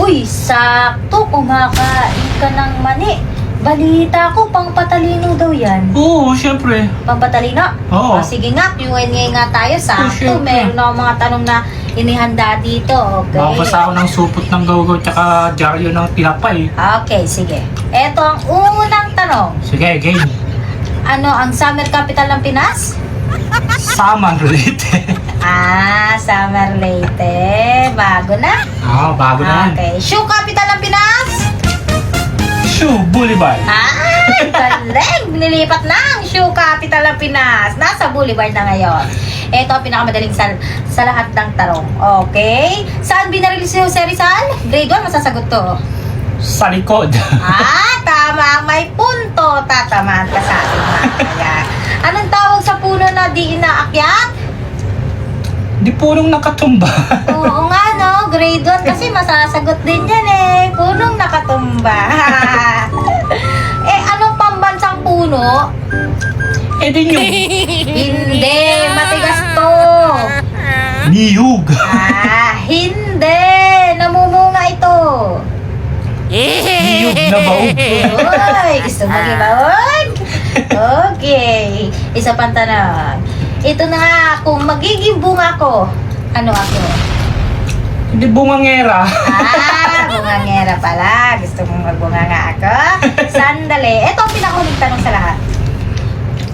Uy, sakto, kumakain ka ng mani. Balita ko, pang patalino daw yan. Oo, syempre. Pang patalino? Oo. O, sige nga, Q&A nga tayo. Sakto, syempre. meron ako mga tanong na inihanda dito. Okay. Mabasa ako ng supot ng gawgaw tsaka dyaryo ng tinapay. Okay, sige. Ito ang unang tanong. Sige, game. Ano ang summer capital ng Pinas? Saman related. Summer Leyte. Bago na? Bago na yan. Okay. Shoe capital ng Pinas? Shoe Boulevard. Galing! Nilipat na ang shoe capital ng Pinas. Nasa Boulevard na ngayon. Ito ang pinakamadaling sa lahat ng tanong. Okay? Saan binaril si Jose Rizal? Grade 1, masasagot to. Sa likod. Tama. May punto. Tatamaan ka sa ating mga. Anong tawag sa puno na di inaakyat? Di punong nakatumba. Oo nga, no? Grade 1 kasi masasagot din yan eh. Punong nakatumba. Anong pambansang puno? Di nyo. Hindi, matigas to. Niyug. Hindi. Namumunga ito. Niyug na baog. Uy, gusto mo gibawag? Okay. Isa pang tanong. Ito na nga, kung magiging bunga ko, ano ako? Hindi bungangera. Bungangera pala. Gusto mong magbunga nga ako? Sandali. Ito ang pinakahuling tanong sa lahat.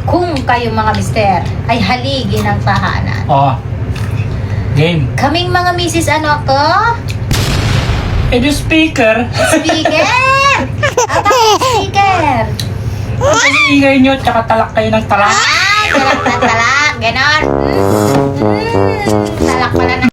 Kung kayo mga mister ay haligi ng tahanan, Game. kaming mga misis ano ako? Di speaker. Speaker! At ako speaker! Ang ingay nyo tsaka talak kayo ng talak. Talak na talak. Ganon. Talak pala na.